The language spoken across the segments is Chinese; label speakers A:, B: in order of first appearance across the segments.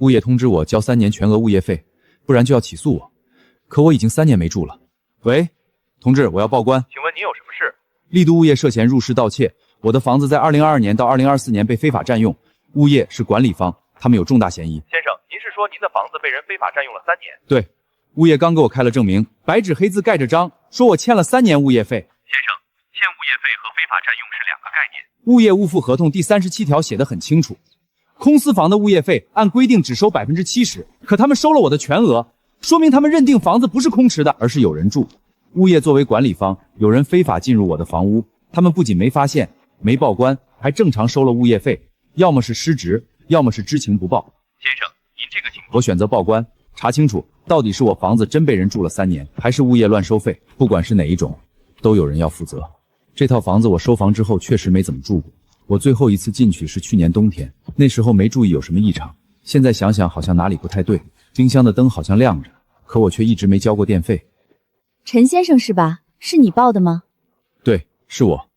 A: 物业通知我交3年全额物业费，不然就要起诉我。可我已经3年没住了。喂，同志，我要报关。
B: 请问您有什么事？
A: 丽都物业涉嫌入室盗窃，我的房子在2022年到2024年被非法占用，物业是管理方，他们有重大嫌疑。
B: 先生，您是说您的房子被人非法占用了3年？
A: 对，物业刚给我开了证明，白纸黑字盖着章，说我欠了3年物业费。
B: 先生，欠物业费和非法占用是2个概念。
A: 物业物付合同第37条写得很清楚，空私房的物业费按规定只收70%，可他们收了我的全额，说明他们认定房子不是空池的，而是有人住。物业作为管理方，有人非法进入我的房屋，他们不仅没发现、没报关，还正常收了物业费，要么是失职，要么是知情不报。
B: 先生，您这个情况，
A: 我选择报关，查清楚到底是我房子真被人住了3年，还是物业乱收费。不管是哪一种，都有人要负责。这套房子我收房之后确实没怎么住过，我最后一次进去是去年冬天，那时候没注意有什么异常。现在想想好像哪里不太对，冰箱的灯好像亮着，可我却一直没交过电费。
C: 陈先生是吧？是你报的吗？
A: 对，是我。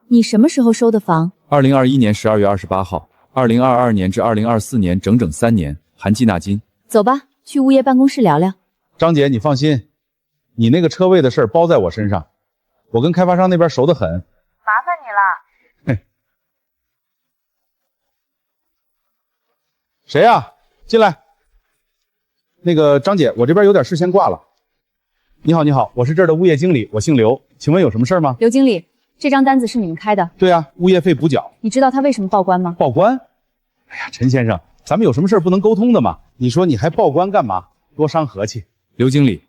C: 你什么时候收的房
A: ？2021年12月28号，2022年至2024年整整3年，含计纳金。
C: 走吧，去物业办公室聊聊。
D: 张姐，你放心，你那个车位的事儿包在我身上，我跟开发商那边熟得很。
E: 麻烦你了。
D: 嘿，谁呀？进来。那个张姐，我这边有点事先挂了。你好，你好，我是这儿的物业经理，我姓刘，请问有什么事吗？
C: 刘经理，这张单子是你们开的？
D: 对啊，物业费补缴。
C: 你知道他为什么报关吗？
D: 报关？哎呀，陈先生，咱们有什么事不能沟通的吗？你说你还报关干嘛？多伤和气。
A: 刘经理，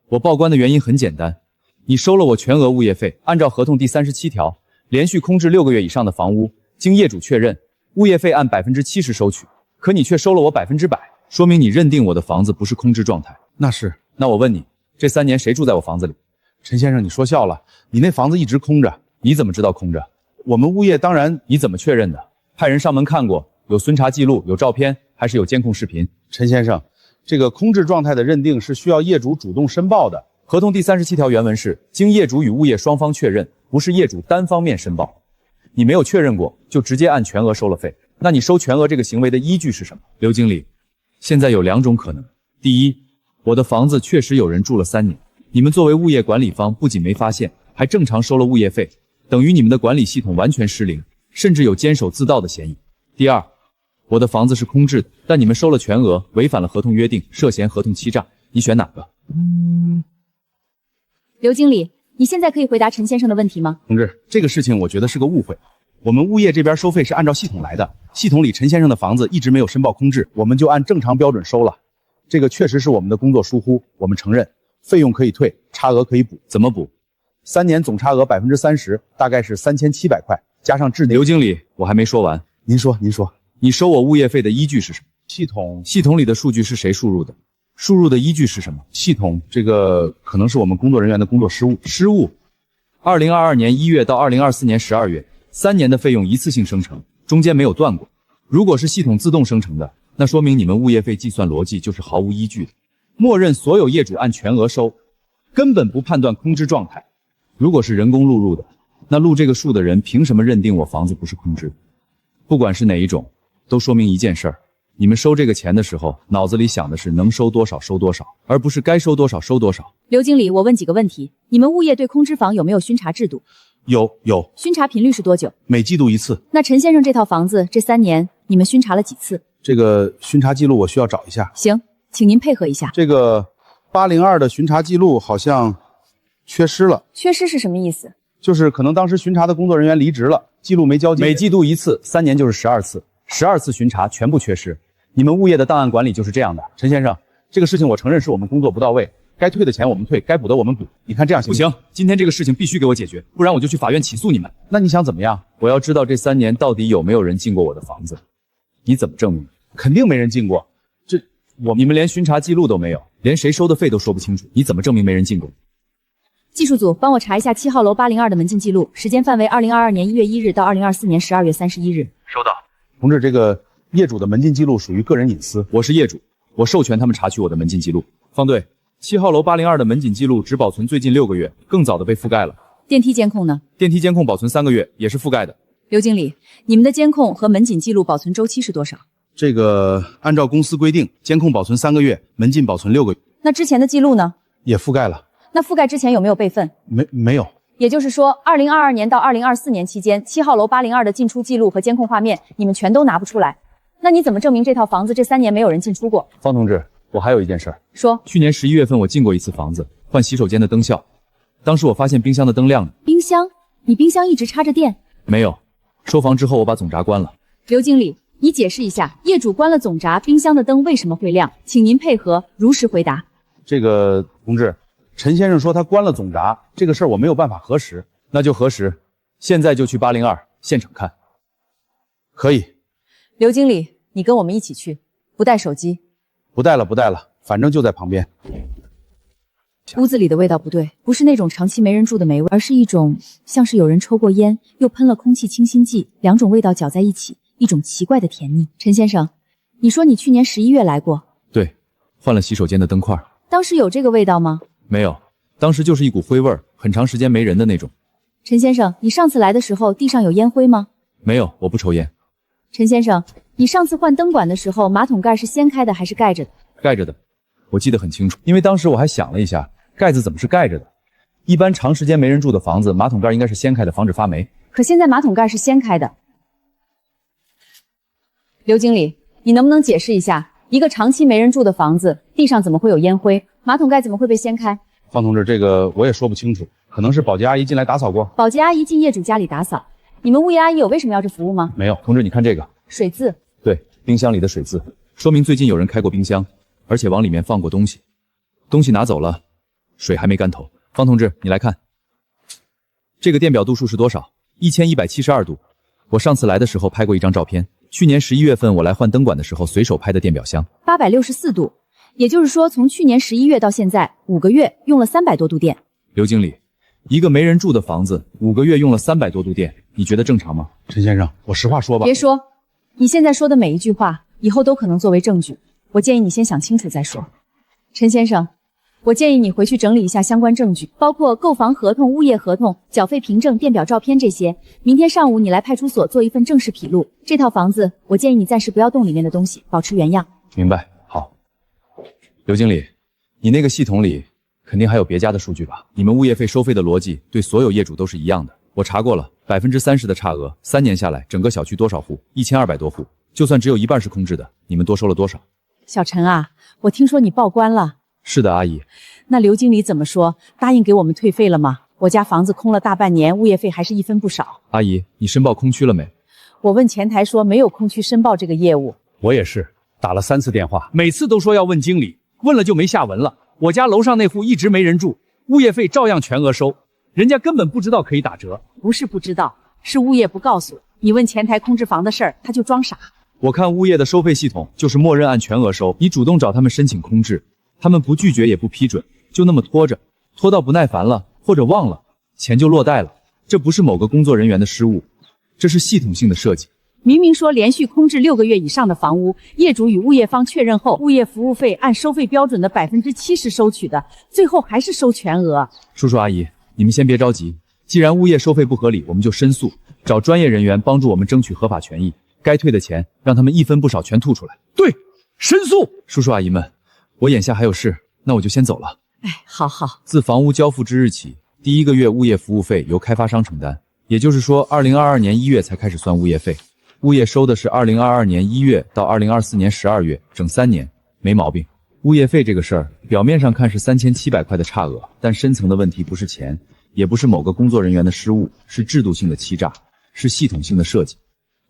A: 我报关的原因很简单，你收了我全额物业费，按照合同第37条，连续空置6个月以上的房屋，经业主确认，物业费按70%收取，可你却收了我100%，说明你认定我的房子不是空置状态。
D: 那是。
A: 那我问你，这3年谁住在我房子里？
D: 陈先生，你说笑了，你那房子一直空着。
A: 你怎么知道空着？
D: 我们物业当然。
A: 你怎么确认的？派人上门看过，有巡查记录，有照片，还是有监控视频？
D: 陈先生，这个空置状态的认定是需要业主主动申报的。
A: 合同第37条原文是，经业主与物业双方确认，不是业主单方面申报。你没有确认过，就直接按全额收了费，那你收全额这个行为的依据是什么？刘经理，现在有2种可能。第一，我的房子确实有人住了3年，你们作为物业管理方不仅没发现，还正常收了物业费，等于你们的管理系统完全失灵，甚至有监守自盗的嫌疑。第二，我的房子是空置的，但你们收了全额，违反了合同约定，涉嫌合同欺诈，你选哪个？
C: 刘经理，你现在可以回答陈先生的问题吗？
D: 同志，这个事情我觉得是个误会。我们物业这边收费是按照系统来的，系统里陈先生的房子一直没有申报空置，我们就按正常标准收了。这个确实是我们的工作疏忽，我们承认，费用可以退，差额可以补。
A: 怎么补
D: ？3年总差额30%，大概是3700块，加上滞纳。
A: 刘经理，我还没说完。
D: 您说，
A: 你收我物业费的依据是什么？
D: 系统
A: 里的数据是谁输入的？输入的依据是什么？
D: 系统这个可能是我们工作人员的工作失误。
A: 2022年1月到2024年12月，3年的费用一次性生成，中间没有断过。如果是系统自动生成的，那说明你们物业费计算逻辑就是毫无依据的，默认所有业主按全额收，根本不判断空置状态。如果是人工录入的，那录这个数的人凭什么认定我房子不是空置的？不管是哪一种，都说明一件事儿，你们收这个钱的时候，脑子里想的是能收多少收多少，而不是该收多少收多少。
C: 刘经理，我问几个问题，你们物业对空置房有没有巡查制度？
D: 有。
C: 巡查频率是多久？
D: 每季度1次。
C: 那陈先生这套房子这3年，你们巡查了几次？
D: 这个巡查记录我需要找一下。
C: 行，请您配合一下。
D: 这个802的巡查记录好像缺失了。
C: 缺失是什么意思？
D: 就是可能当时巡查的工作人员离职了，记录没交接。
A: 每季度1次，3年就是12次，12次巡查全部缺失。你们物业的档案管理就是这样的。
D: 陈先生，这个事情我承认是我们工作不到位，该退的钱我们退，该补的我们补。你看这样行
A: 不行？今天这个事情必须给我解决，不然我就去法院起诉你们。
D: 那你想怎么样？
A: 我要知道这3年到底有没有人进过我的房子。你怎么证明？
D: 肯定没人进过。
A: 你们连巡查记录都没有，连谁收的费都说不清楚，你怎么证明没人进过？
C: 技术组，帮我查一下7号楼802的门禁记录，时间范围2022年1月1日到2024年12月31日。
B: 收到。
D: 同志，这个业主的门禁记录属于个人隐私，
A: 我是业主，我授权他们查取我的门禁记录。方队，7号楼802的门禁记录只保存最近6个月，更早的被覆盖了。
C: 电梯监控呢？
A: 电梯监控保存3个月，也是覆盖的。
C: 刘经理，你们的监控和门禁记录保存周期是多少？
D: 这个按照公司规定，监控保存3个月，门禁保存6个月，
C: 那之前的记录呢？
D: 也覆盖了。
C: 那覆盖之前有没有备份？
D: 没有。
C: 也就是说，2022年到2024年期间，7号楼802的进出记录和监控画面，你们全都拿不出来。那你怎么证明这套房子这3年没有人进出过？
A: 方同志，我还有一件事儿。
C: 说。
A: 去年11月份我进过一次房子，换洗手间的灯效。当时我发现冰箱的灯亮着。
C: 冰箱？你冰箱一直插着电？
A: 没有，收房之后我把总闸关了。
C: 刘经理，你解释一下，业主关了总闸，冰箱的灯为什么会亮？请您配合，如实回答。
D: 这个同志，陈先生说他关了总闸，这个事儿我没有办法核实。
A: 那就核实，现在就去802现场看。
D: 可以。
C: 刘经理，你跟我们一起去，不带手机。
D: 不带了，反正就在旁边。
C: 屋子里的味道不对，不是那种长期没人住的霉味，而是一种像是有人抽过烟，又喷了空气清新剂，两种味道搅在一起，一种奇怪的甜腻。陈先生，你说你去年11月来过？
A: 对，换了洗手间的灯块。
C: 当时有这个味道吗？
A: 没有，当时就是一股灰味儿，很长时间没人的那种。
C: 陈先生，你上次来的时候地上有烟灰吗？
A: 没有，我不抽烟。
C: 陈先生，你上次换灯管的时候，马桶盖是掀开的还是盖着的？
A: 盖着的，我记得很清楚，因为当时我还想了一下，盖子怎么是盖着的？一般长时间没人住的房子，马桶盖应该是掀开的，防止发霉。
C: 可现在马桶盖是掀开的。刘经理，你能不能解释一下，一个长期没人住的房子，地上怎么会有烟灰？马桶盖怎么会被掀开？
D: 方同志，这个我也说不清楚，可能是保洁阿姨进来打扫过。
C: 保洁阿姨进业主家里打扫，你们物业阿姨有为什么要这服务吗？
A: 没有，同志，你看这个
C: 水渍。
A: 对，冰箱里的水渍，说明最近有人开过冰箱，而且往里面放过东西，东西拿走了，水还没干透。方同志，你来看，这个电表度数是多少？1172度。我上次来的时候拍过一张照片，去年11月份我来换灯管的时候随手拍的电表箱。
C: 864度。也就是说，从去年11月到现在5个月，用了300多度电。
A: 刘经理，一个没人住的房子，5个月用了300多度电，你觉得正常吗？
D: 陈先生，我实话说吧。
C: 别说，你现在说的每一句话，以后都可能作为证据。我建议你先想清楚再说。陈先生，我建议你回去整理一下相关证据，包括购房合同、物业合同、缴费凭证、电表照片这些。明天上午你来派出所做一份正式笔录。这套房子，我建议你暂时不要动里面的东西，保持原样。
A: 明白。好。刘经理，你那个系统里肯定还有别家的数据吧？你们物业费收费的逻辑对所有业主都是一样的。我查过了，30%的差额，3年下来整个小区多少户？1200多户，就算只有一半是空置的，你们多收了多少？
C: 小陈啊，我听说你报关了。
A: 是的，阿姨。
C: 那刘经理怎么说？答应给我们退费了吗？我家房子空了大半年，物业费还是一分不少。
A: 阿姨，你申报空区了没？
C: 我问前台说没有空区申报这个业务。
F: 我也是打了3次电话，每次都说要问经理，问了就没下文了。我家楼上那户一直没人住，物业费照样全额收，人家根本不知道可以打折。
C: 不是不知道，是物业不告诉你。问前台空置房的事儿，他就装傻。
A: 我看物业的收费系统就是默认按全额收，你主动找他们申请空置，他们不拒绝也不批准，就那么拖着，拖到不耐烦了或者忘了，钱就落袋了。这不是某个工作人员的失误，这是系统性的设计。
C: 明明说连续空置6个月以上的房屋，业主与物业方确认后，物业服务费按收费标准的70%收取的，最后还是收全额。
A: 叔叔阿姨，你们先别着急，既然物业收费不合理，我们就申诉，找专业人员帮助我们争取合法权益，该退的钱让他们一分不少全吐出来。
F: 对，申诉。
A: 叔叔阿姨们，我眼下还有事，那我就先走了。
C: 好好。
A: 自房屋交付之日起，第1个月物业服务费由开发商承担，也就是说2022年1月才开始算物业费。物业收的是2022年1月到2024年12月，整3年，没毛病。物业费这个事儿，表面上看是3700块的差额，但深层的问题不是钱，也不是某个工作人员的失误，是制度性的欺诈，是系统性的设计。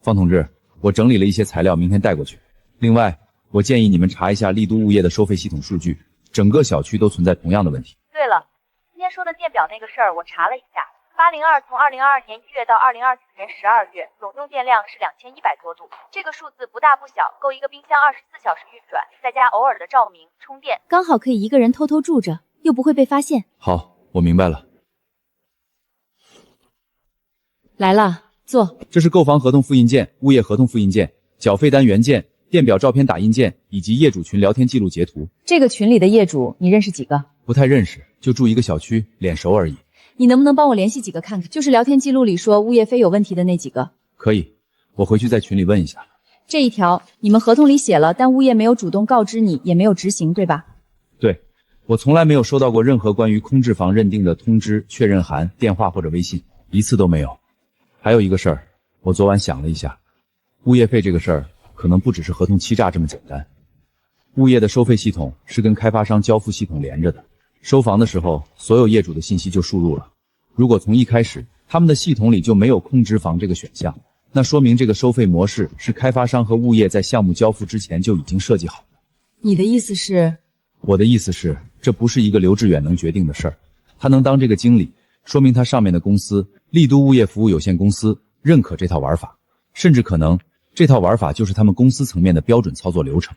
A: 方同志，我整理了一些材料，明天带过去。另外，我建议你们查一下丽都物业的收费系统数据，整个小区都存在同样的问题。
E: 对了，今天说的电表那个事儿，我查了一下。802从2022年1月到2024年12月，总用电量是2100多度，这个数字不大不小，够一个冰箱24小时运转，再加偶尔的照明充电，
C: 刚好可以一个人偷偷住着，又不会被发现。
A: 好，我明白了。
C: 来了，坐。
A: 这是购房合同复印件、物业合同复印件、缴费单原件、电表照片打印件以及业主群聊天记录截图。
C: 这个群里的业主你认识几个？
A: 不太认识，就住一个小区，脸熟而已。
C: 你能不能帮我联系几个看看？就是聊天记录里说物业费有问题的那几个。
A: 可以，我回去在群里问一下。
C: 这一条你们合同里写了，但物业没有主动告知你，也没有执行，对吧？
A: 对，我从来没有收到过任何关于空置房认定的通知、确认函、电话或者微信，一次都没有。还有一个事儿，我昨晚想了一下，物业费这个事儿可能不只是合同欺诈这么简单。物业的收费系统是跟开发商交付系统连着的，收房的时候所有业主的信息就输入了。如果从一开始他们的系统里就没有空置房这个选项，那说明这个收费模式是开发商和物业在项目交付之前就已经设计好的。
C: 你的意思是？
A: 我的意思是，这不是一个刘志远能决定的事儿。他能当这个经理，说明他上面的公司丽都物业服务有限公司认可这套玩法，甚至可能这套玩法就是他们公司层面的标准操作流程。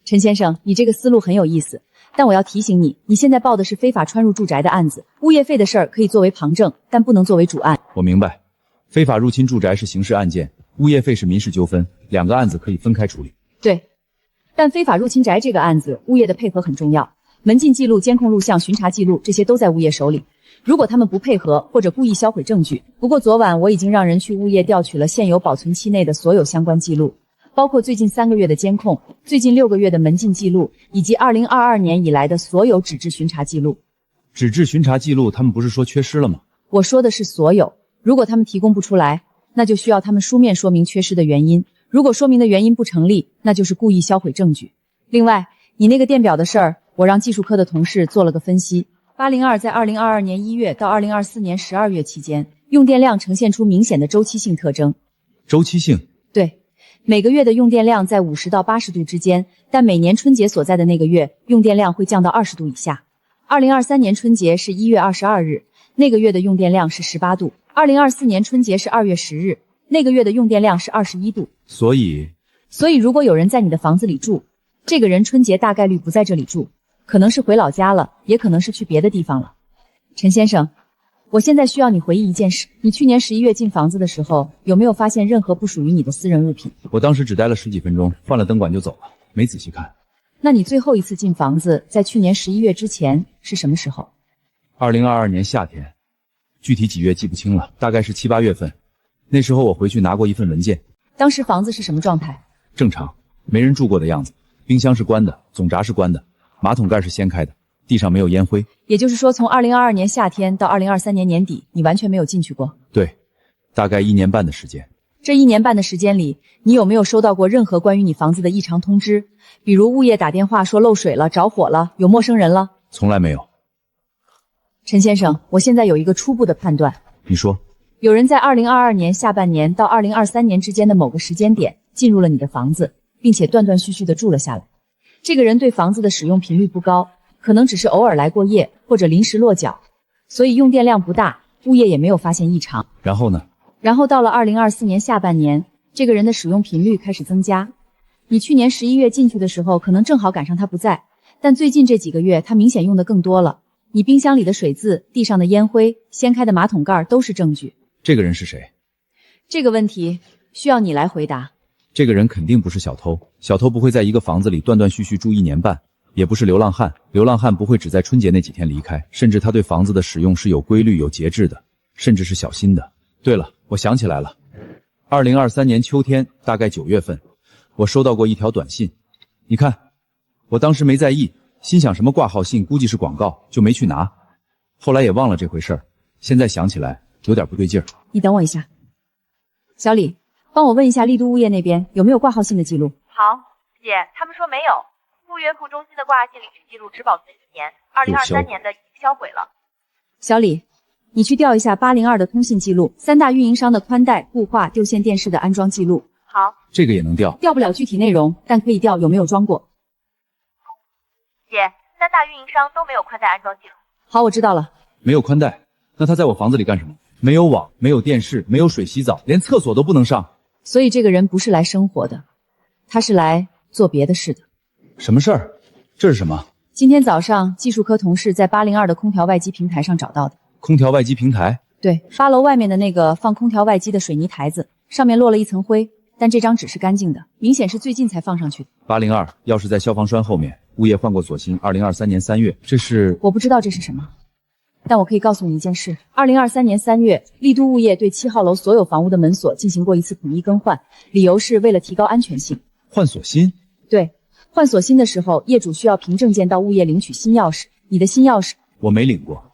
C: 陈先生，你这个思路很有意思，但我要提醒你，你现在报的是非法穿入住宅的案子，物业费的事儿可以作为旁证，但不能作为主案。
A: 我明白，非法入侵住宅是刑事案件，物业费是民事纠纷，两个案子可以分开处理。
C: 对，但非法入侵宅这个案子，物业的配合很重要，门禁记录、监控录像、巡查记录这些都在物业手里。如果他们不配合或者故意销毁证据，不过昨晚我已经让人去物业调取了现有保存期内的所有相关记录，包括最近3个月的监控、最近6个月的门禁记录，以及2022年以来的所有纸质巡查记录。
A: 纸质巡查记录他们不是说缺失了吗？
C: 我说的是所有，如果他们提供不出来，那就需要他们书面说明缺失的原因，如果说明的原因不成立，那就是故意销毁证据。另外，你那个电表的事儿，我让技术科的同事做了个分析，802在2022年1月到2024年12月期间，用电量呈现出明显的周期性特征。
A: 周期性？
C: 对，每个月的用电量在50到80度之间，但每年春节所在的那个月，用电量会降到20度以下。2023年春节是1月22日，那个月的用电量是18度。2024年春节是2月10日，那个月的用电量是21度。
A: 所以
C: 如果有人在你的房子里住，这个人春节大概率不在这里住，可能是回老家了，也可能是去别的地方了。陈先生，我现在需要你回忆一件事，你去年11月进房子的时候，有没有发现任何不属于你的私人物品？
A: 我当时只待了10几分钟，换了灯管就走了，没仔细看。
C: 那你最后一次进房子在去年11月之前是什么时候
A: ？2022年夏天，具体几月记不清了，大概是7、8月份。那时候我回去拿过一份文件。
C: 当时房子是什么状态？
A: 正常，没人住过的样子。冰箱是关的，总闸是关的，马桶盖是掀开的，地上没有烟灰。
C: 也就是说，从2022年夏天到2023年年底，你完全没有进去过？
A: 对，大概1年半的时间。
C: 这1年半的时间里，你有没有收到过任何关于你房子的异常通知？比如物业打电话说漏水了、着火了、有陌生人了？
A: 从来没有。
C: 陈先生，我现在有一个初步的判断。
A: 你说？
C: 有人在2022年下半年到2023年之间的某个时间点进入了你的房子，并且断断续续的住了下来。这个人对房子的使用频率不高，可能只是偶尔来过夜或者临时落脚，所以用电量不大，物业也没有发现异常。
A: 然后呢？
C: 然后到了2024年下半年，这个人的使用频率开始增加。你去年11月进去的时候，可能正好赶上他不在，但最近这几个月他明显用的更多了。你冰箱里的水渍、地上的烟灰、掀开的马桶盖都是证据。
A: 这个人是谁？
C: 这个问题需要你来回答。
A: 这个人肯定不是小偷，小偷不会在一个房子里断断续续住1年半，也不是流浪汉，流浪汉不会只在春节那几天离开，甚至他对房子的使用是有规律、有节制的，甚至是小心的。对了，我想起来了，2023年秋天，大概9月份，我收到过一条短信。你看，我当时没在意，心想什么挂号信估计是广告，就没去拿。后来也忘了这回事儿，现在想起来有点不对劲儿。
C: 你等我一下，小李，帮我问一下丽都物业那边有没有挂号信的记录。
E: 好，姐，他们说没有，物业库中心的挂信历史记录只保存1年，2023年的已经销毁了。
C: 小李，你去调一下802的通信记录，3大运营商的宽带、固话、丢线电视的安装记录。
E: 好，
A: 这个也能调？
C: 调不了具体内容，但可以调有没有装过。
E: 姐，3大运营商都没有宽带安装记录。
C: 好，我知道了。
A: 没有宽带，那他在我房子里干什么？没有网，没有电视，没有水洗澡，连厕所都不能上。
C: 所以这个人不是来生活的，他是来做别的事的。
A: 什么事儿？这是什么？
C: 今天早上技术科同事在802的空调外机平台上找到的。
A: 空调外机平台？
C: 对，8楼外面的那个放空调外机的水泥台子，上面落了一层灰，但这张纸是干净的，明显是最近才放上去的。
A: 802钥匙在消防栓后面，物业换过锁芯，2023年3月，这是……
C: 我不知道这是什么。但我可以告诉你一件事：2023年3月，丽都物业对7号楼所有房屋的门锁进行过一次统一更换，理由是为了提高安全性。
A: 换锁芯？
C: 对，换锁芯的时候，业主需要凭证件到物业领取新钥匙。你的新钥匙
A: 我没领过，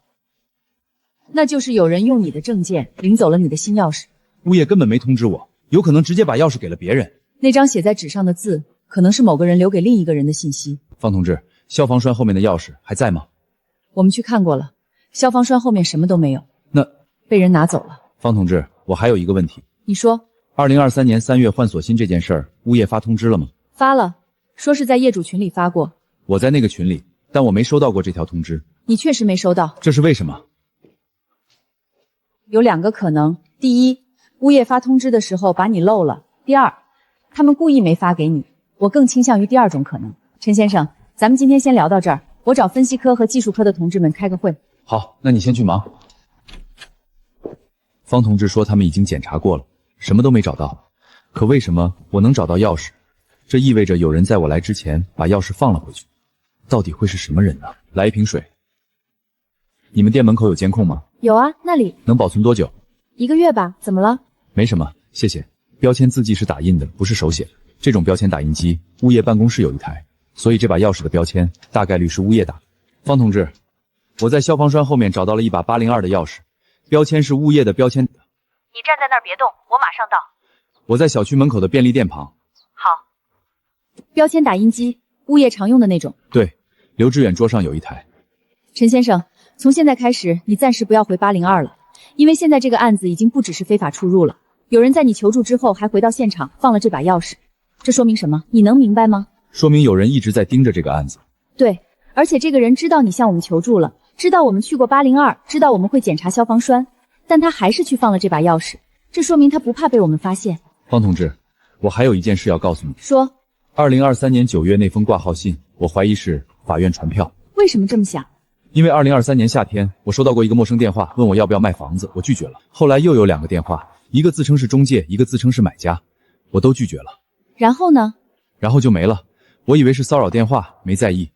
C: 那就是有人用你的证件领走了你的新钥匙。
A: 物业根本没通知我，有可能直接把钥匙给了别人。
C: 那张写在纸上的字，可能是某个人留给另一个人的信息。
A: 方同志，消防栓后面的钥匙还在吗？
C: 我们去看过了，消防栓后面什么都没有。
A: 那
C: 被人拿走了。
A: 方同志，我还有一个问题。
C: 你说
A: 2023年3月换锁芯这件事儿，物业发通知了吗？
C: 发了，说是在业主群里发过。
A: 我在那个群里，但我没收到过这条通知。
C: 你确实没收到，
A: 这是为什么？
C: 有2个可能：第一，物业发通知的时候把你漏了；第二，他们故意没发给你。我更倾向于第2种可能。陈先生，咱们今天先聊到这儿，我找分析科和技术科的同志们开个会。
A: 好，那你先去忙。方同志说他们已经检查过了，什么都没找到。可为什么我能找到钥匙？这意味着有人在我来之前把钥匙放了回去。到底会是什么人呢？来一瓶水。你们店门口有监控吗？
C: 有啊，那里
A: 能保存多久
C: 1个月吧。怎么了？
A: 没什么，谢谢。标签字迹是打印的，不是手写的。这种标签打印机，物业办公室有一台，所以这把钥匙的标签大概率是物业打的。方同志，我在消防栓后面找到了一把802的钥匙，标签是物业的标签。
E: 你站在那儿别动，我马上到。
A: 我在小区门口的便利店旁。
E: 好。
C: 标签打印机，物业常用的那种。
A: 对，刘志远桌上有一台。
C: 陈先生，从现在开始，你暂时不要回802了，因为现在这个案子已经不只是非法出入了。有人在你求助之后还回到现场放了这把钥匙，这说明什么？你能明白吗？
A: 说明有人一直在盯着这个案子。
C: 对，而且这个人知道你向我们求助了，知道我们去过802，知道我们会检查消防栓，但他还是去放了这把钥匙，这说明他不怕被我们发现。
A: 方同志，我还有一件事要告诉你。
C: 说。
A: 2023年9月那封挂号信，我怀疑是法院传票。
C: 为什么这么想？
A: 因为2023年夏天，我收到过一个陌生电话，问我要不要卖房子，我拒绝了。后来又有2个电话，一个自称是中介，一个自称是买家，我都拒绝了。
C: 然后呢？
A: 然后就没了。我以为是骚扰电话，没在意。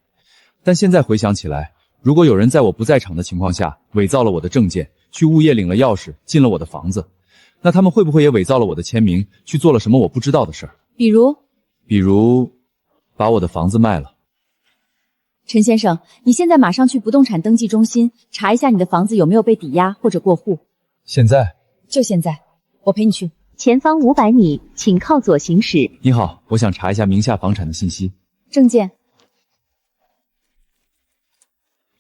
A: 但现在回想起来，如果有人在我不在场的情况下伪造了我的证件，去物业领了钥匙，进了我的房子，那他们会不会也伪造了我的签名，去做了什么我不知道的事儿？比如把我的房子卖了。
C: 陈先生，你现在马上去不动产登记中心查一下你的房子有没有被抵押或者过户。
A: 现在？
C: 就现在，我陪你去。
G: 前方500米，请靠左行驶。
A: 你好，我想查一下名下房产的信息。
C: 证件。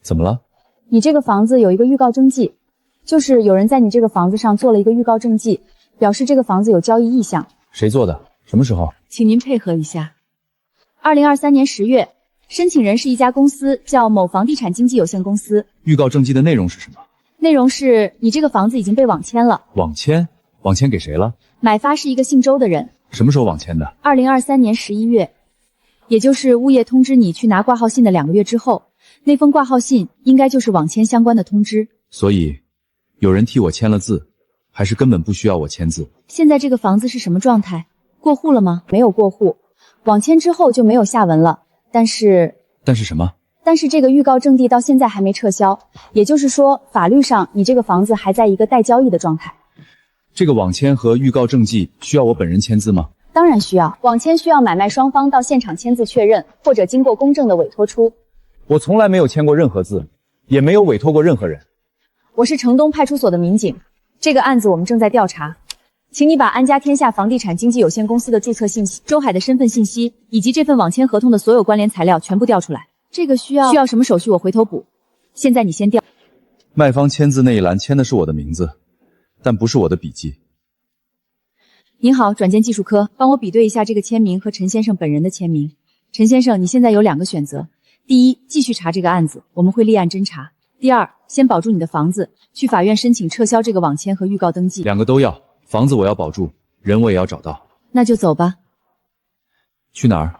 A: 怎么了？
C: 你这个房子有一个预告登记，就是有人在你这个房子上做了一个预告登记，表示这个房子有交易意向。
A: 谁做的？什么时候？
C: 请您配合一下。2023年10月，申请人是一家公司，叫某房地产经纪有限公司。
A: 预告证记的内容是什么？
C: 内容是你这个房子已经被网签了。
A: 网签？网签给谁了？
C: 买发是一个姓周的人。
A: 什么时候网签的
C: ？2023年11月，也就是物业通知你去拿挂号信的2个月之后，那封挂号信应该就是网签相关的通知。
A: 所以，有人替我签了字，还是根本不需要我签字？
C: 现在这个房子是什么状态？过户了吗？没有过户，网签之后就没有下文了。但是
A: 什么？
C: 但是这个预告证地到现在还没撤销，也就是说，法律上你这个房子还在一个待交易的状态。
A: 这个网签和预告证记需要我本人签字吗？
C: 当然需要，网签需要买卖双方到现场签字确认，或者经过公证的委托书。
A: 我从来没有签过任何字，也没有委托过任何人。
C: 我是城东派出所的民警，这个案子我们正在调查。请你把安家天下房地产经纪有限公司的注册信息、周海的身份信息，以及这份网签合同的所有关联材料全部调出来。这个需要什么手续？我回头补。现在你先调。
A: 卖方签字那一栏签的是我的名字，但不是我的笔迹。
C: 您好，转件技术科，帮我比对一下这个签名和陈先生本人的签名。陈先生，你现在有2个选择：第一，继续查这个案子，我们会立案侦查；第二，先保住你的房子，去法院申请撤销这个网签和预告登记。
A: 2个都要。房子我要保住，人我也要找到。
C: 那就走吧。
A: 去哪儿？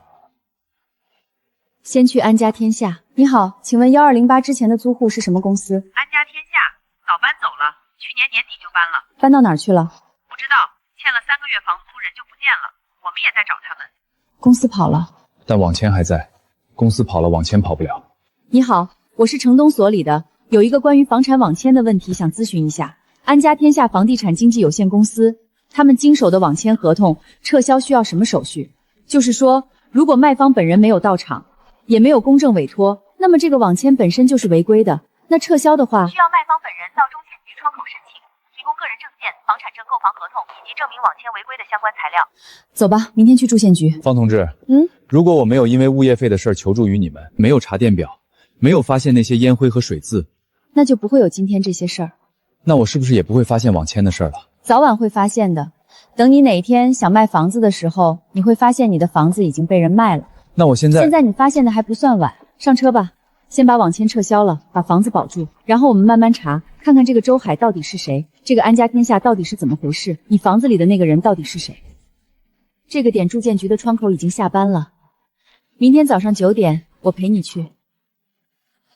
C: 先去安家天下。你好，请问1208之前的租户是什么公司？
E: 安家天下早搬走了，去年年底就搬了。
C: 搬到哪儿去了？
E: 不知道，欠了3个月房租，人就不见了。我们也在找他们。
C: 公司跑了，
A: 但网签还在。公司跑了，网签跑不了。
C: 你好，我是城东所里的，有一个关于房产网签的问题想咨询一下。安家天下房地产经纪有限公司，他们经手的网签合同撤销需要什么手续？就是说，如果卖方本人没有到场，也没有公证委托，那么这个网签本身就是违规的。那撤销的话，
E: 需要卖方本人到中检局窗口申请，提供个人证件、房产证、购房合同以及证明网签违规的相关材料。
C: 走吧，明天去住县局。
A: 方同志，如果我没有因为物业费的事儿求助于你们，没有查电表，没有发现那些烟灰和水渍，
C: 那就不会有今天这些事儿。
A: 那我是不是也不会发现网签的事儿了？
C: 早晚会发现的。等你哪天想卖房子的时候，你会发现你的房子已经被人卖了。
A: 那我现在
C: 你发现的还不算晚，上车吧。先把网签撤销了，把房子保住，然后我们慢慢查，看看这个周海到底是谁，这个安家天下到底是怎么回事，你房子里的那个人到底是谁。这个点住建局的窗口已经下班了，明天早上9点我陪你去。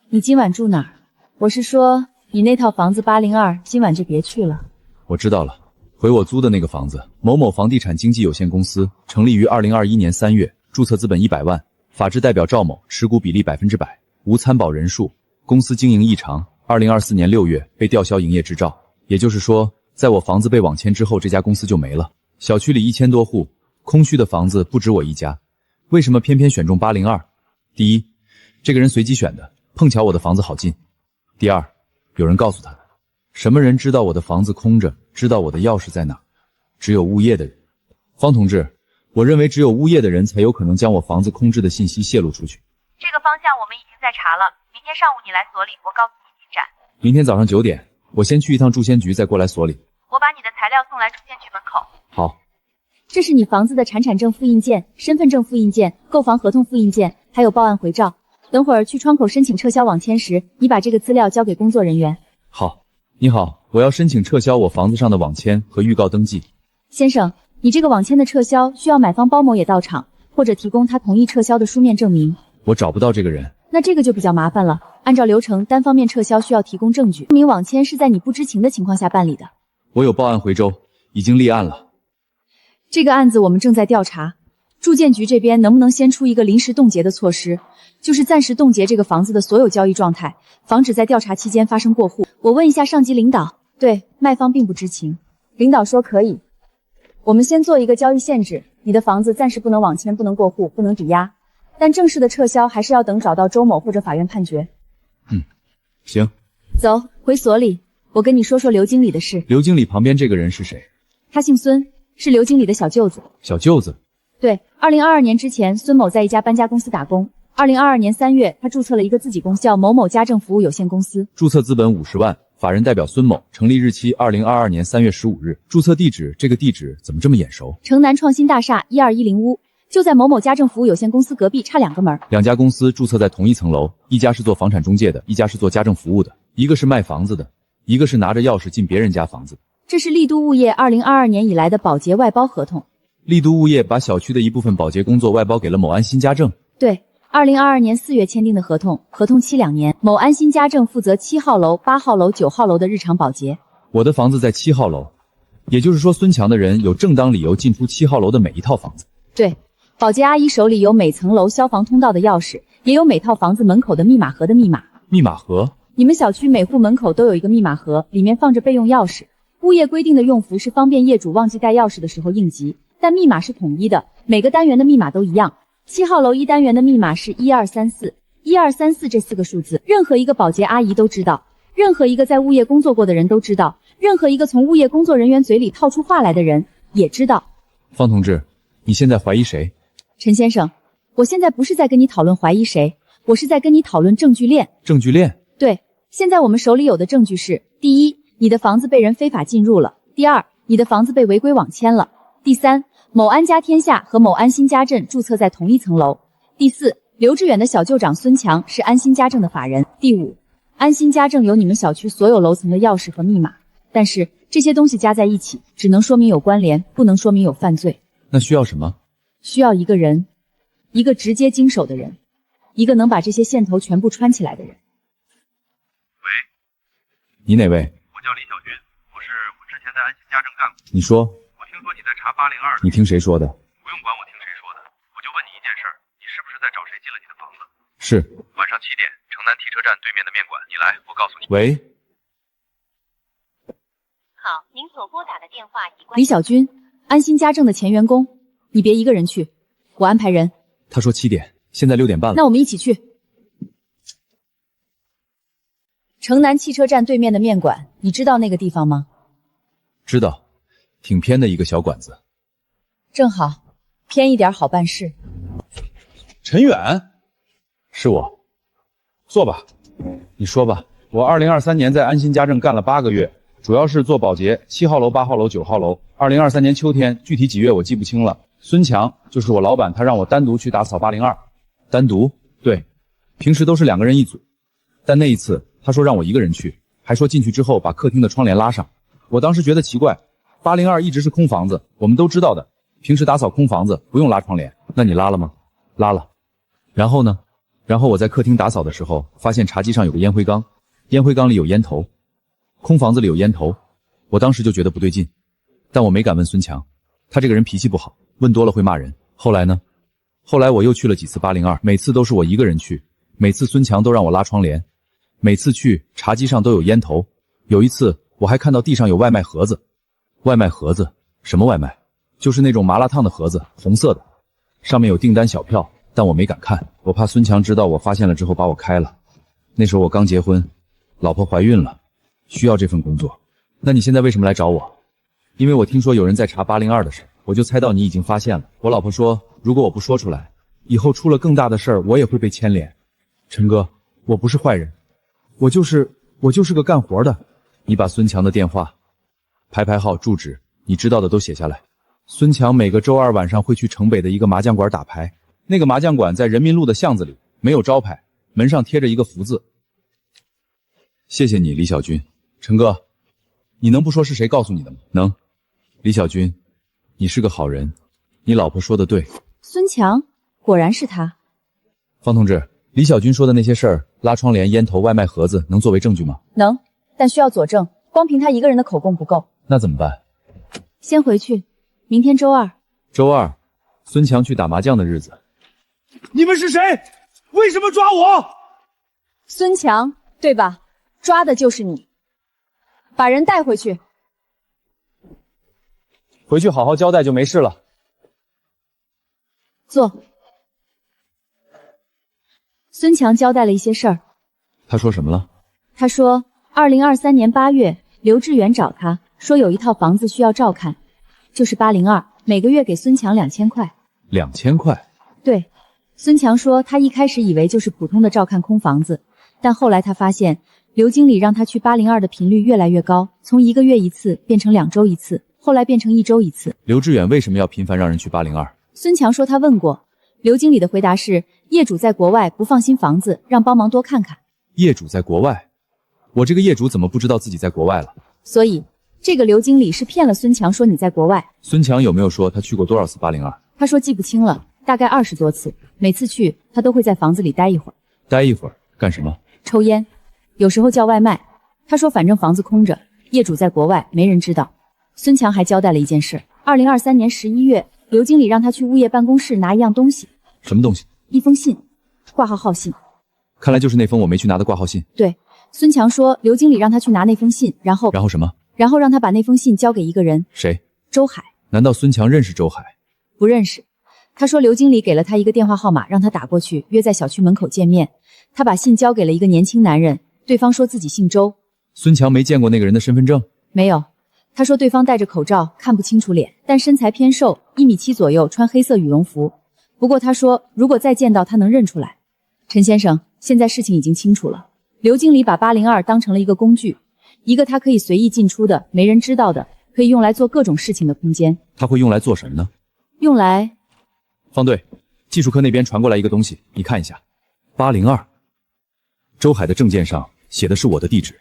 C: 你今晚住哪儿？我是说你那套房子802，今晚就别去了。
A: 我知道了，回我租的那个房子，某某房地产经纪有限公司，成立于2021年3月，注册资本100万，法制代表赵某，持股比例100%，无参保人数，公司经营异常，2024年6月被吊销营业执照。也就是说，在我房子被网签之后，这家公司就没了。小区里1000多户，空虚的房子不止我一家，为什么偏偏选中802？第一，这个人随机选的，碰巧我的房子好进。第二，有人告诉他的。什么人知道我的房子空着，知道我的钥匙在哪？只有物业的人。方同志，我认为只有物业的人才有可能将我房子空置的信息泄露出去。
E: 这个方向我们已经在查了，明天上午你来所里，我告诉你进展。
A: 明天早上9点，我先去一趟住县局，再过来所里。
E: 我把你的材料送来住县局门口。
A: 好。
C: 这是你房子的产证复印件、身份证复印件、购房合同复印件，还有报案回照。等会儿去窗口申请撤销网签时，你把这个资料交给工作人员。
A: 好。你好，我要申请撤销我房子上的网签和预告登记。
C: 先生，你这个网签的撤销需要买方包某也到场，或者提供他同意撤销的书面证明。
A: 我找不到这个人。
C: 那这个就比较麻烦了。按照流程，单方面撤销需要提供证据，证明网签是在你不知情的情况下办理的。
A: 我有报案回周，已经立案了。
C: 这个案子我们正在调查，住建局这边能不能先出一个临时冻结的措施，就是暂时冻结这个房子的所有交易状态，防止在调查期间发生过户。我问一下上级领导，对，卖方并不知情。领导说可以。我们先做一个交易限制，你的房子暂时不能网签，不能过户，不能抵押，但正式的撤销还是要等找到周某或者法院判决。
A: 行。
C: 走，回所里，我跟你说说刘经理的事。
A: 刘经理旁边这个人是谁？
C: 他姓孙，是刘经理的小舅子。
A: 小舅子？
C: 对，2022年之前，孙某在一家搬家公司打工。2022年3月，他注册了一个自己公司，叫某某家政服务有限公司，
A: 注册资本50万，法人代表孙某，成立日期2022年3月15日，注册地址，这个地址怎么这么眼熟？
C: 城南创新大厦1210屋，就在某某家政服务有限公司隔壁，差2个门。
A: 两家公司注册在同一层楼，一家是做房产中介的，一家是做家政服务的，一个是卖房子的，一个是拿着钥匙进别人家房子。
C: 这是丽都物业2022年以来的保洁外包合同。
A: 丽都物业把小区的一部分保洁工作外包给了某安新家政。
C: 对，2022年4月签订的合同，合同期2年。某安新家政负责7号楼、8号楼、9号楼的日常保洁。
A: 我的房子在7号楼，也就是说孙强的人有正当理由进出7号楼的每一套房子。
C: 对，保洁阿姨手里有每层楼消防通道的钥匙，也有每套房子门口的密码盒的密码。
A: 密码盒？
C: 你们小区每户门口都有一个密码盒，里面放着备用钥匙。物业规定的用符是方便业主忘记带钥匙的时候应急，但密码是统一的，每个单元的密码都一样。7号楼1单元的密码是1234，1234这4个数字，任何一个保洁阿姨都知道，任何一个在物业工作过的人都知道，任何一个从物业工作人员嘴里套出话来的人也知道。
A: 方同志，你现在怀疑谁？
C: 陈先生，我现在不是在跟你讨论怀疑谁，我是在跟你讨论证据链。
A: 证据链？
C: 对，现在我们手里有的证据是：第一，你的房子被人非法进入了；第二，你的房子被违规网签了；第三，某安家天下和某安新家政注册在同一层楼；第四，刘志远的小舅长孙强是安新家政的法人；第五，安新家政有你们小区所有楼层的钥匙和密码。但是这些东西加在一起，只能说明有关联，不能说明有犯罪。
A: 那需要什么？
C: 需要一个人，一个直接经手的人，一个能把这些线头全部穿起来的人。
A: 你哪位？
B: 我叫李小军，我之前在安心家政干过。
A: 你说。
B: 我听说你在查802。
A: 你听谁说的？
B: 不用管我听谁说的，我就问你一件事，你是不是在找谁进了你的房子？
A: 是。
B: 晚上7点，城城南汽车站对面的面馆，你来，我告诉你。
A: 喂，
E: 好，您所拨打的电话已关。
C: 李小军，安心家政的前员工，你别一个人去，我安排人。
A: 他说7点，现在6点半了。
C: 那我们一起去。城南汽车站对面的面馆，你知道那个地方吗？
A: 知道，挺偏的一个小馆子。
C: 正好，偏一点好办事。
D: 陈远，
A: 是我。
D: 坐吧。
A: 你说吧。
D: 我2023年在安心家政干了8个月，主要是做保洁，7号楼、8号楼、9号楼。2023年秋天，具体几月我记不清了。孙强就是我老板，他让我单独去打扫802。
A: 单独？
D: 对，
A: 平时都是2个人一组，但那一次他说让我一个人去，还说进去之后把客厅的窗帘拉上。我当时觉得奇怪，802一直是空房子，我们都知道的，平时打扫空房子不用拉窗帘。
F: 那你拉了吗？
A: 拉了。然后呢？然后我在客厅打扫的时候，发现茶几上有个烟灰缸，烟灰缸里有烟头，空房子里有烟头，我当时就觉得不对劲，但我没敢问孙强，他这个人脾气不好，问多了会骂人。后来呢？后来我又去了几次802，每次都是我一个人去，每次孙强都让我拉窗帘，每次去茶几上都有烟头。有一次我还看到地上有外卖盒子。外卖盒子？什么外卖？就是那种麻辣烫的盒子，红色的，上面有订单小票，但我没敢看，我怕孙强知道我发现了之后把我开了。那时候我刚结婚，老婆怀孕了，需要这份工作。那你现在为什么来找我？因为我听说有人在查802的事，我就猜到你已经发现了。我老婆说，如果我不说出来，以后出了更大的事儿，我也会被牵连。陈哥，我不是坏人，我就是个干活的。你把孙强的电话、牌号、住址，你知道的都写下来。孙强每个周二晚上会去城北的一个麻将馆打牌，那个麻将馆在人民路的巷子里，没有招牌，门上贴着一个福字。谢谢你，李小军。陈哥，你能不说是谁告诉你的吗？能。李小军，你是个好人，你老婆说的对。
C: 孙强，果然是他。
A: 方同志，李小军说的那些事儿，拉窗帘、烟头、外卖盒子，能作为证据吗？
C: 能，但需要佐证，光凭他一个人的口供不够。
A: 那怎么办？
C: 先回去，明天周二。
A: 周二，孙强去打麻将的日子。
F: 你们是谁？为什么抓我？
C: 孙强，对吧？抓的就是你，把人带回去。
A: 回去好好交代就没事了。
C: 坐。孙强交代了一些事儿。
A: 他说什么了？
C: 他说，2023年8月，刘志远找他说有一套房子需要照看，就是802，每个月给孙强2000块。
A: 2000块？
C: 对。孙强说，他一开始以为就是普通的照看空房子，但后来他发现刘经理让他去802的频率越来越高，从1个月1次变成2周1次，后来变成1周1次。
A: 刘志远为什么要频繁让人去802？
C: 孙强说他问过，刘经理的回答是业主在国外不放心房子，让帮忙多看看。
A: 业主在国外？我这个业主怎么不知道自己在国外了？
C: 所以这个刘经理是骗了孙强说你在国外。
A: 孙强有没有说他去过多少次802？
C: 他说记不清了，大概20多次，每次去他都会在房子里待一会儿。
A: 待一会儿干什么？
C: 抽烟，有时候叫外卖。他说反正房子空着，业主在国外，没人知道。孙强还交代了一件事，2023年11月，刘经理让他去物业办公室拿一样东西。
A: 什么东西？
C: 一封信，挂号信。
A: 看来就是那封我没去拿的挂号信。
C: 对，孙强说刘经理让他去拿那封信，然后
A: 什么？
C: 然后让他把那封信交给一个人。
A: 谁？
C: 周海。
A: 难道孙强认识周海？
C: 不认识。他说刘经理给了他一个电话号码，让他打过去，约在小区门口见面。他把信交给了一个年轻男人，对方说自己姓周。
A: 孙强没见过那个人的身份证？
C: 没有。他说对方戴着口罩，看不清楚脸，但身材偏瘦，1.7米左右，穿黑色羽绒服。不过他说如果再见到他能认出来。陈先生，现在事情已经清楚了，刘经理把802当成了一个工具，一个他可以随意进出的，没人知道的，可以用来做各种事情的空间。
A: 他会用来做什么呢？
C: 用来……
A: 方队，技术科那边传过来一个东西，你看一下。802，周海的证件上写的是我的地址。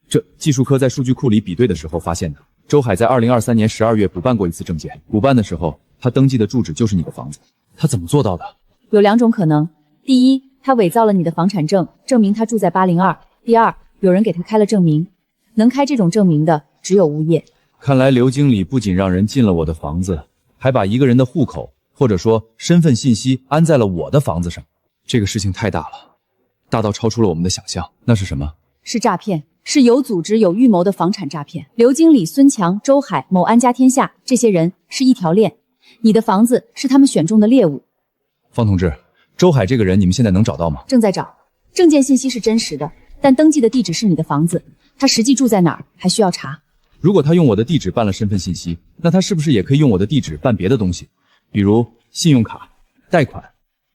A: 这技术科在数据库里比对的时候发现的。周海在2023年12月补办过一次证件，补办的时候他登记的住址就是你的房子。他怎么做到的？
C: 有2种可能，第一，他伪造了你的房产证，证明他住在802；第二，有人给他开了证明。能开这种证明的只有物业。
A: 看来刘经理不仅让人进了我的房子，还把一个人的户口或者说身份信息安在了我的房子上。这个事情太大了，大到超出了我们的想象。那是什么？
C: 是诈骗，是有组织、有预谋的房产诈骗。刘经理、孙强、周海、某安家天下这些人是一条链，你的房子是他们选中的猎物。
A: 方同志，周海这个人你们现在能找到吗？
C: 正在找，证件信息是真实的，但登记的地址是你的房子，他实际住在哪儿还需要查。
A: 如果他用我的地址办了身份信息，那他是不是也可以用我的地址办别的东西？比如信用卡、贷款、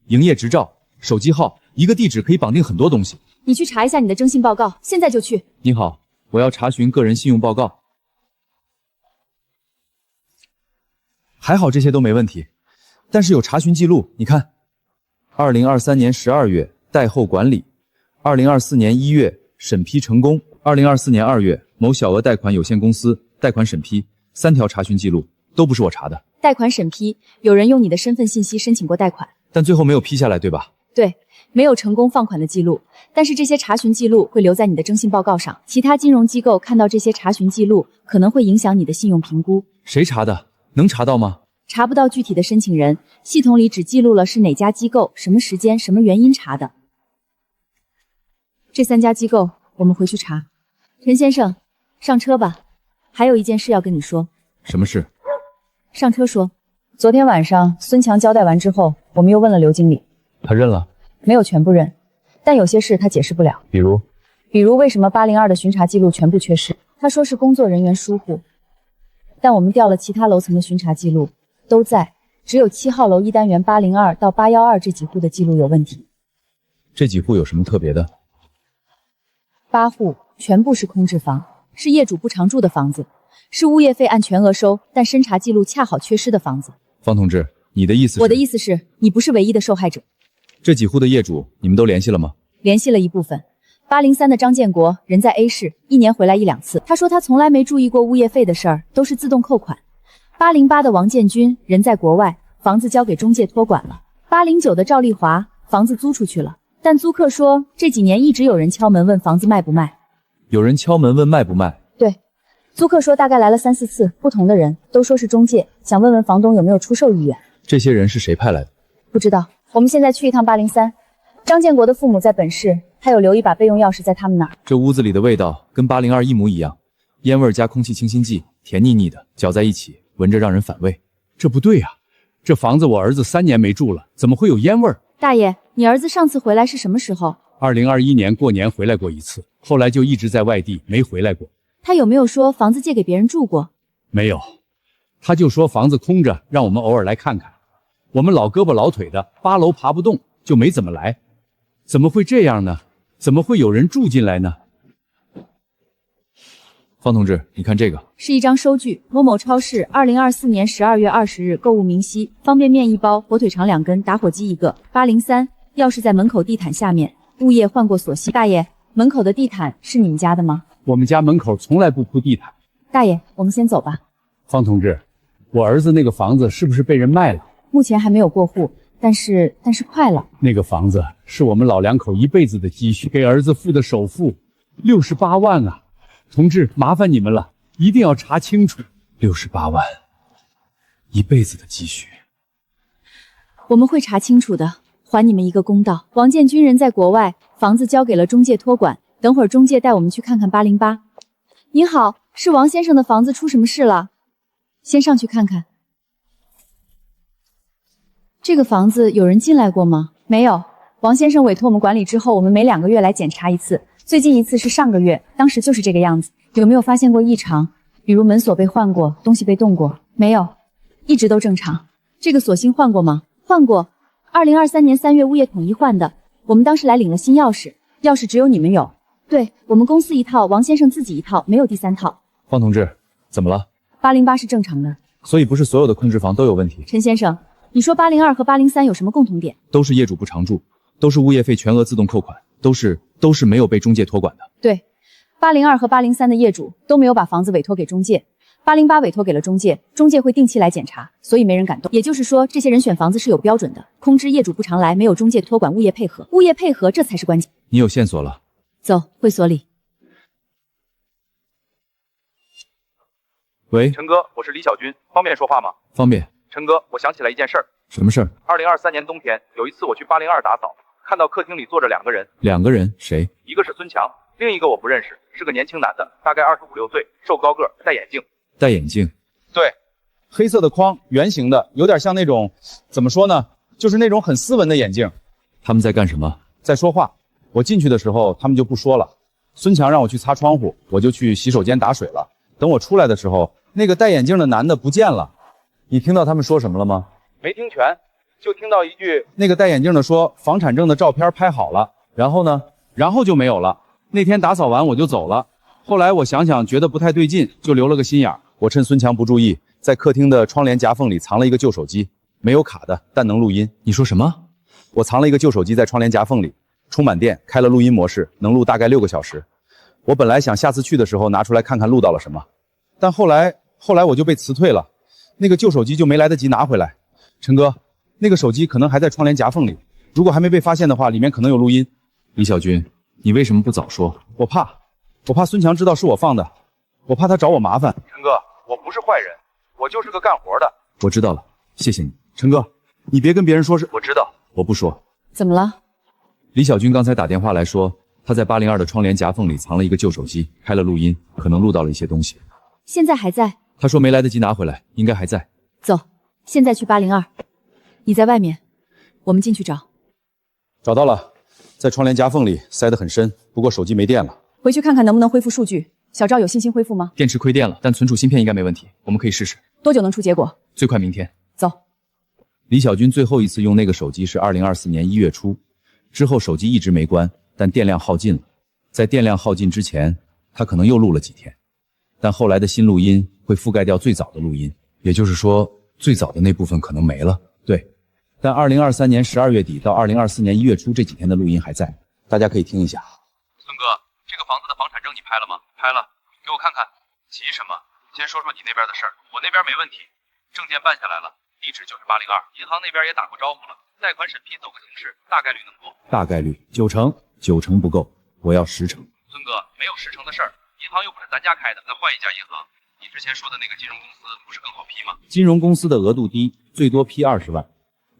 A: 营业执照、手机号，一个地址可以绑定很多东西。
C: 你去查一下你的征信报告，现在就去。
A: 您好，我要查询个人信用报告。还好这些都没问题，但是有查询记录，你看，2023年12月贷后管理，2024年1月审批成功，2024年2月某小额贷款有限公司贷款审批，3条查询记录都不是我查的。
C: 贷款审批，有人用你的身份信息申请过贷款，
A: 但最后没有批下来，对吧？
C: 对，没有成功放款的记录，但是这些查询记录会留在你的征信报告上，其他金融机构看到这些查询记录，可能会影响你的信用评估。
A: 谁查的？能查到吗？
C: 查不到具体的申请人，系统里只记录了是哪家机构、什么时间、什么原因查的。这3家机构我们回去查。陈先生，上车吧，还有一件事要跟你说。
A: 什么事？
C: 上车说。昨天晚上孙强交代完之后，我们又问了刘经理，
A: 他认了？
C: 没有全部认，但有些事他解释不了。
A: 比如
C: 为什么802的巡查记录全部缺失？他说是工作人员疏忽，但我们调了其他楼层的巡查记录，都在，只有7号楼1单元802到812这几户的记录有问题。
A: 这几户有什么特别的
C: ？8户全部是空置房，是业主不常住的房子，是物业费按全额收，但审查记录恰好缺失的房子。
A: 方同志，你的意思是？
C: 我的意思是，你不是唯一的受害者。
A: 这几户的业主你们都联系了吗？
C: 联系了一部分。803的张建国人在 A 市，1年回来1、2次。他说他从来没注意过物业费的事儿，都是自动扣款。808的王建军人在国外，房子交给中介托管了。809的赵丽华房子租出去了，但租客说这几年一直有人敲门问房子卖不卖。
A: 有人敲门问卖不卖？
C: 对，租客说大概来了3、4次，不同的人都说是中介，想问问房东有没有出售意愿。
A: 这些人是谁派来的？
C: 不知道。我们现在去一趟803，张建国的父母在本市，还有留一把备用钥匙在他们那儿。
A: 这屋子里的味道跟802一模一样，烟味加空气清新剂，甜腻腻的，搅在一起，闻着让人反胃。
F: 这不对啊，这房子我儿子3年没住了，怎么会有烟味儿？
C: 大爷，你儿子上次回来是什么时候
F: ？2021年过年回来过1次，后来就一直在外地，没回来过。
C: 他有没有说房子借给别人住过？
F: 没有，他就说房子空着，让我们偶尔来看看。我们老胳膊老腿的，8楼爬不动，就没怎么来。怎么会这样呢？怎么会有人住进来呢？
A: 方同志，你看这个，
C: 是一张收据，某某超市2024年12月20日购物明细，方便面1包，火腿肠2根，打火机1个。803，钥匙在门口地毯下面，物业换过锁芯。大爷，门口的地毯是你们家的吗？
F: 我们家门口从来不铺地毯。
C: 大爷，我们先走吧。
F: 方同志，我儿子那个房子是不是被人卖了？
C: 目前还没有过户，但是快了。
F: 那个房子是我们老两口一辈子的积蓄，给儿子付的首付68万啊！同志，麻烦你们了，一定要查清楚。
A: 68万，一辈子的积蓄。
C: 我们会查清楚的，还你们一个公道。王建军人在国外，房子交给了中介托管，等会儿中介带我们去看看808。您好，是王先生的房子出什么事了？先上去看看。这个房子有人进来过吗？没有，王先生委托我们管理之后，我们每2个月来检查一次，最近一次是上个月，当时就是这个样子。有没有发现过异常？比如门锁被换过，东西被动过？没有，一直都正常。这个锁芯换过吗？换过，2023年3月物业统一换的，我们当时来领了新钥匙，钥匙只有你们有。对，我们公司一套，王先生自己一套，没有第3套。
A: 方同志，怎么了
C: 808是正常的，
A: 所以不是所有的空置房都有问题。
C: 陈先生，你说802和803有什么共同点？
A: 都是业主不常住，都是物业费全额自动扣款，都是没有被中介托管的。
C: 对，802和803的业主都没有把房子委托给中介，808委托给了中介，中介会定期来检查，所以没人敢动。也就是说，这些人选房子是有标准的，空置业主不常来，没有中介托管，物业配合，物业配合这才是关键。
A: 你有线索了？
C: 走，会所里。
A: 喂，
B: 陈哥，我是李小军，方便说话吗？
A: 方便。
B: 陈哥，我想起来一件事儿。
A: 什么事儿？
B: 2023年冬天，有一次我去802打扫，看到客厅里坐着2个人，
A: 两个人谁？
B: 一个是孙强，另一个我不认识，是个年轻男的，大概25、6岁，瘦高个，戴眼镜。
A: 戴眼镜。
D: 对，黑色的框，圆形的，有点像那种，怎么说呢，就是那种很斯文的眼镜。
A: 他们在干什么？
D: 在说话。我进去的时候，他们就不说了。孙强让我去擦窗户，我就去洗手间打水了。等我出来的时候，那个戴眼镜的男的不见了。
A: 你听到他们说什么了吗？
D: 没听全，就听到一句，那个戴眼镜的说房产证的照片拍好了。然后呢？然后就没有了。那天打扫完我就走了。后来我想想觉得不太对劲，就留了个心眼。我趁孙强不注意，在客厅的窗帘夹缝里藏了一个旧手机，没有卡的，但能录音。
A: 你说什么？
D: 我藏了一个旧手机在窗帘夹缝里，充满电，开了录音模式，能录大概6个小时。我本来想下次去的时候拿出来看看录到了什么，但后来我就被辞退了，那个旧手机就没来得及拿回来。陈哥，那个手机可能还在窗帘夹缝里，如果还没被发现的话，里面可能有录音。
A: 李小军，你为什么不早说？
D: 我怕孙强知道是我放的，我怕他找我麻烦。
B: 陈哥，我不是坏人，我就是个干活的。
A: 我知道了，谢谢你。
D: 陈哥，你别跟别人说是……
B: 我知道，
A: 我不说。
C: 怎么了？
A: 李小军刚才打电话来说，他在802的窗帘夹缝里藏了一个旧手机，开了录音，可能录到了一些东西。
C: 现在还在？
A: 他说没来得及拿回来，应该还在。
C: 走，现在去802。你在外面，我们进去找。
D: 找到了，在窗帘夹缝里，塞得很深，不过手机没电了。
C: 回去看看能不能恢复数据。小赵有信心恢复吗？
A: 电池亏电了，但存储芯片应该没问题，我们可以试试。
C: 多久能出结果？
A: 最快明天。
C: 走。
A: 李小军最后一次用那个手机是2024年1月初，之后手机一直没关，但电量耗尽了。在电量耗尽之前，他可能又录了几天，但后来的新录音会覆盖掉最早的录音，也就是说，最早的那部分可能没了。对，但2023年12月底到2024年1月初这几天的录音还在，大家可以听一下。
B: 孙哥，这个房子的房产证你拍了吗？拍了，给我看看。急什么？先说说你那边的事儿，我那边没问题，证件办下来了，地址就是802，银行那边也打过招呼了，贷款审批走个形式，大概率能过。
A: 大概率9成，9成不够，我要10成。
B: 孙哥，没有10成的事儿，银行又不是咱家开的，那换一家银行。你之前说的那个金融公司不是更好批吗？
A: 金融公司的额度低，最多批20万，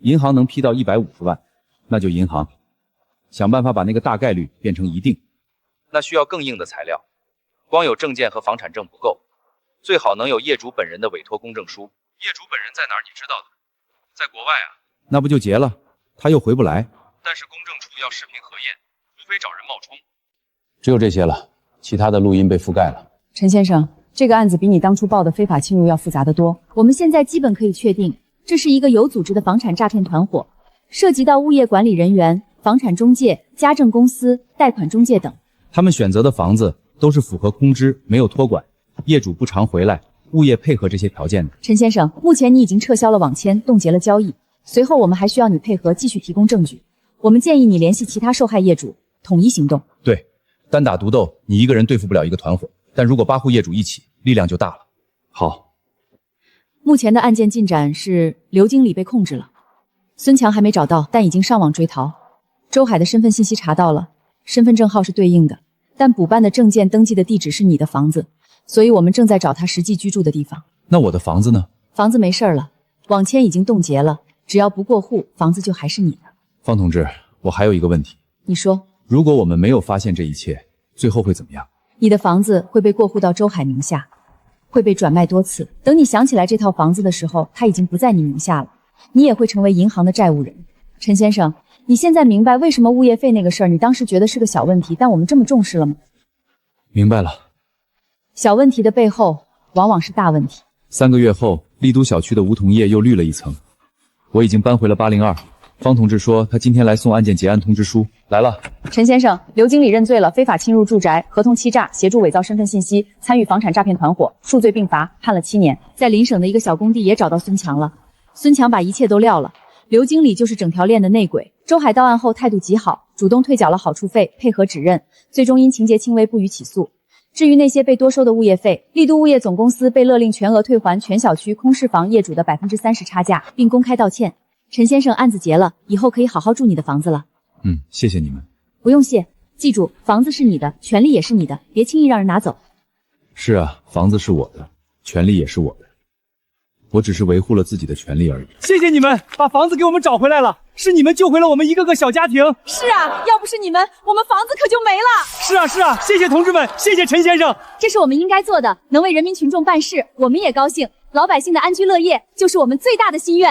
A: 银行能批到150万，那就银行。想办法把那个大概率变成一定。
B: 那需要更硬的材料，光有证件和房产证不够，最好能有业主本人的委托公证书。业主本人在哪儿？你知道的，在国外啊。
A: 那不就结了？他又回不来。
B: 但是公证处要视频核验，除非找人冒充。
D: 只有这些了，其他的录音被覆盖了。
C: 陈先生，这个案子比你当初报的非法侵入要复杂得多。我们现在基本可以确定，这是一个有组织的房产诈骗团伙，涉及到物业管理人员、房产中介、家政公司、贷款中介等。
A: 他们选择的房子都是符合空置，没有托管，业主不常回来，物业配合这些条件的。
C: 陈先生，目前你已经撤销了网签，冻结了交易，随后我们还需要你配合继续提供证据。我们建议你联系其他受害业主，统一行动。
A: 对，单打独斗，你一个人对付不了一个团伙，但如果8户业主一起，力量就大了。好。
C: 目前的案件进展是刘经理被控制了，孙强还没找到，但已经上网追逃。周海的身份信息查到了，身份证号是对应的，但补办的证件登记的地址是你的房子，所以我们正在找他实际居住的地方。
A: 那我的房子呢？
C: 房子没事了，网签已经冻结了，只要不过户，房子就还是你的。
A: 方同志，我还有一个问题。
C: 你说。
A: 如果我们没有发现这一切，最后会怎么样？
C: 你的房子会被过户到周海名下，会被转卖多次。等你想起来这套房子的时候，它已经不在你名下了，你也会成为银行的债务人。陈先生，你现在明白为什么物业费那个事儿你当时觉得是个小问题，但我们这么重视了吗？
A: 明白了。
C: 小问题的背后往往是大问题。
A: 3个月后，丽都小区的梧桐叶又绿了一层。我已经搬回了802。方同志说他今天来送案件结案通知书。来了。
C: 陈先生，刘经理认罪了，非法侵入住宅、合同欺诈、协助伪造身份信息、参与房产诈骗团伙，数罪并罚，判了7年。在邻省的一个小工地也找到孙强了，孙强把一切都撂了。刘经理就是整条链的内鬼。周海到案后态度极好，主动退缴了好处费，配合指认，最终因情节轻微不予起诉。至于那些被多收的物业费，丽都物业总公司被勒令全额退还全小区空室房业主的30%差价，并公开道歉。陈先生，案子结了，以后可以好好住你的房子了。
A: 谢谢你们。
C: 不用谢，记住，房子是你的，权利也是你的，别轻易让人拿走。
A: 是啊，房子是我的，权利也是我的。我只是维护了自己的权利而已。
F: 谢谢你们把房子给我们找回来了，是你们救回了我们一个个小家庭。
C: 是啊，要不是你们，我们房子可就没了。
F: 是啊，谢谢同志们，谢谢陈先生。
C: 这是我们应该做的，能为人民群众办事，我们也高兴。老百姓的安居乐业就是我们最大的心愿。